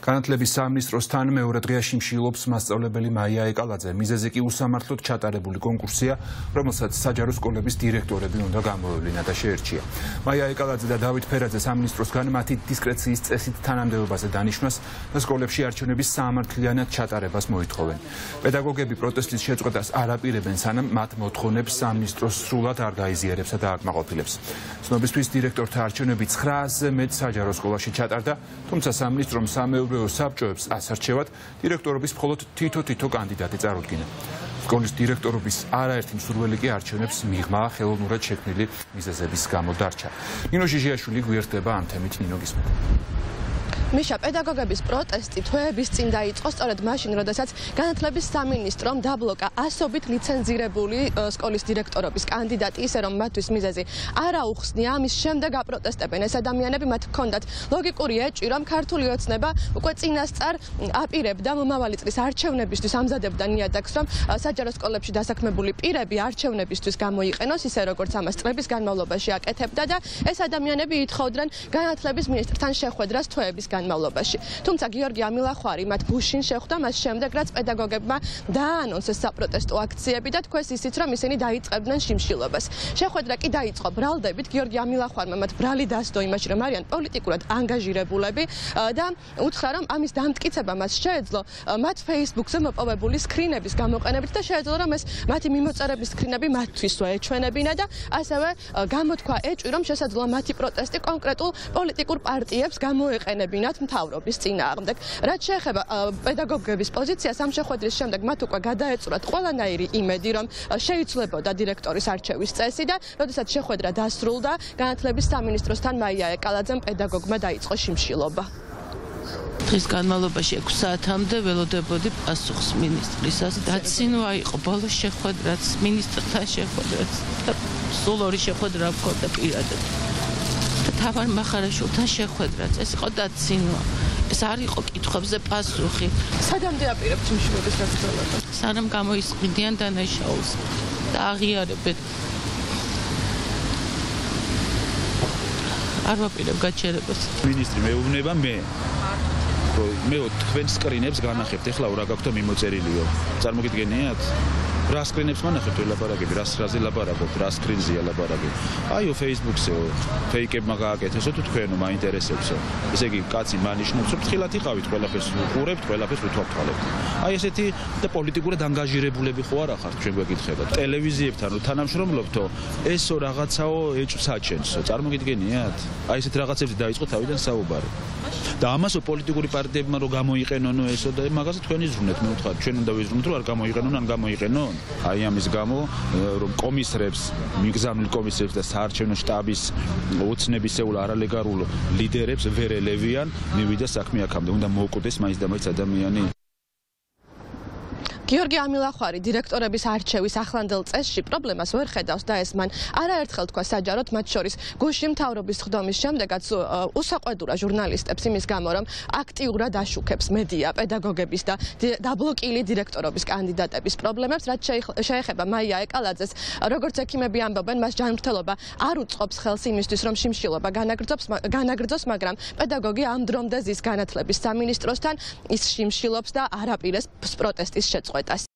განათლების სამინისტროსთან მეორე დღეში მშილობს მასწავლებელი მაია ეკალაძე. მიზეზი კი უსამართლოდ ჩატარებული კონკურსია, რომელსაც საჯარო სკოლების დირექტორები უნდა გამოევლინა და შეერჩია. მაია ეკალაძე და დავით ფერაძე სამინისტროსგან მათი დისკრეციის წესით თანამდებობაზე დანიშვნას და სკოლებში არჩევნების საამართლიანად ჩატარებას მოითხოვენ. პედაგოგები პროტესტის შეწყვეტას არ აპირებენ, სანამ მათ მოთხოვნებს სამინისტროს სრულად არ გაიზიარებსა და აკმაყოფილებს. ცნობისთვის დირექტორთა არჩევნები 900-ზე მეტ საჯარო სკოლაში ჩატარდა, თუმცა სამინისტრომ სამეურვეო საბჭოებს ასარჩევად დირექტორობის მხოლოდ თითო კანდიდატი წარუდგინა. სკოლის დირექტორობის არაერთი მსურველი კი არჩევნებს მიღმა ხელოვნურად შექმნილი მიზეზების გამო დარჩა. ნინო ჟიჟიაშვილი გვერდება ამ თემით. ნინო, გისმენთ. მიშა, პედაგოგების პროტესტი თვეების წინ დაიწყო სწორედ მაშინ, როდესაც განათლების სამინისტრომ დაბლოკა ასობით ლიცენზირებული სკოლის დირექტორობის კანდიდატი, ისე რომ მათთვის მიზეზი არ აუხსნია. ამის შემდეგ აპროტესტებენ ეს ადამიანები, მათ ჰქონდათ ლოგიკური ეჭვი, რომ ქართული ოცნება უკვე წინასწარ აპირებდა მომავალი წლის არჩევნებისთვის ამზადებდა ნიადაგს, რომ საჯარო სკოლებში დასაქმებული პირები არჩევნებისთვის გამოიყენოს, ისე როგორც ამას წლების განმავლობაში აკეთებდა და ეს ადამიანები ითხოვდნენ განათლების მინისტრთან შეხვედრას თვეების განმავლობაში. თუმცა გიორგი ამილახვარი მათ გუშინ შეხვდა მას შემდეგ, რაც პედაგოგებმა დააანონსეს საპროტესტო აქციები და თქვეს ისიც, რომ ისინი დაიწყებდნენ შიმშილობას. შეხვედრა კი დაიწყო ბრალდებით. გიორგი ამილახვარმა მათ ბრალი დასდო იმაში, რომ არიან პოლიტიკურად ანგაჟირებულები და უთხრა, რომ ამის დამტკიცება მას შეეძლო მათ Facebook-ზე მოპოვებული სკრინების გამოყენებით და შეეძლო, რომ ეს მათი მიმოწერების სკრინები მათთვისვე ეჩვენებინა და ასევე გამოთქვა ეჭვი, რომ შესაძლოა მათი პროტესტი კონკრეტულ პოლიტიკურ პარტიებს გამოეყენებინათ მთავრობის წინააღმდეგ. რაც შეეხება პედაგოგების პოზიციას, ამ შეხვედრის შემდეგ მათ უკვე გადაეწურათ ყველანაირი იმედი, რომ შეიცვლებოდა დირექტორის არჩევის წესი და როდესაც შეხვედრა დასრულდა, განათლების სამინისტროსთან მაია ეკალაძემ პედაგოგმა დაიწყო შიმშილობა. დღის განმავლობაში 6 საათამდე ველოდებოდი პასუხს მინისტრისას. დაცინვა იყო ბოლო შეხვედრაც, მინისტრთან შეხვედრაც და სულ ორი შეხვედრა მქონდა პირადად. თავარ მახარაშვილთან შეხვედრაც, ეს იყო დაცინვა. ეს არ იყო კითხვებზე პასუხი. სადამდე აპირებთ შიმშილობის გაგრძელებას? სანამ გამოისყიდიან დანაშაულს და აღიარებენ. არ ვაპირებ გაჩერებას. მინისტრი მეუბნება მე თქვენ სკრინებს განახებთ, ეხლა რა გაქვთ მიმოწერილიო. წარმოგიდგენიათ? რა სკრინებს განახებთ, ველაპარაკები, რაზე ლაპარაკობთ, რა სკრინზეა ლაპარაკობთ. აიო Facebook-ზეო, ფეიკებმა გააკეთესო თუ თქვენო მაინტერესებსო. ესე იგი, კაცი მანიშნობს, რომ თხილად იყავით, ყველაფერს უყურებთ, ყველაფერს უთვალთვალებთ. აი ესეთი და პოლიტიკურად ანგაჟირებულები ხო არა ხართ, ჩვენ გვეკითხებათ. ტელევიზიებთან რო თანამშრომლობთო, ესო რაღაცაო ეჭვს აჩენსო. წარმოგიდგენიათ? აი ესეთ რაღაცებზე დაიწყო თავიდან საუბარი. და ამასო პოლიტიკური პარტიებმა რო გამოიყენონო ესო და მაგაზე თქვენი ზრუნეთ, მე ვთქვათ, ჩვენ უნდა ვიზრუნოთ, რომ არ გამოიყენონ, ან გამოიყენონ. აი ამის გამო რომ კომისრებს, მიგზავნილ კომისრებს და საარჩევნო შტაბის ოცნებისეულ არალეგალურ ლიდერებს ვერ ელევიან, მივიდა საქმე აქამდე, უნდა მოუკვდეს მაინც და მაინც ადამიანი. გიორგი ამილახვარი დირექტორების არჩევის ახლანდელ წესში პრობლემას ვერ ხედავს და ეს მან არაერთხელ თქვა საჯაროდ, მათ შორის გუშინ მთავრობის ხდომის შემდეგაც უსაყვედურა ჟურნალისტებს იმის გამო, რომ აქტიურად აშუქებს მედია პედაგოგების და დაბლოკილი დირექტორობის კანდიდატების პრობლემებს. რაც შეეხება მაია ეკალაძეს, როგორც ექიმები ამბობენ, მას ჯანმრთელობა არ უწყობს ხელს იმისთვის, რომ შიმშილობა განაგრძოს, მაგრამ პედაგოგი ამ დრომდე ზის განათლების სამინისტროსთან, ის შიმშილობს და არ აპირებს პროტესტის შეწყვეტას.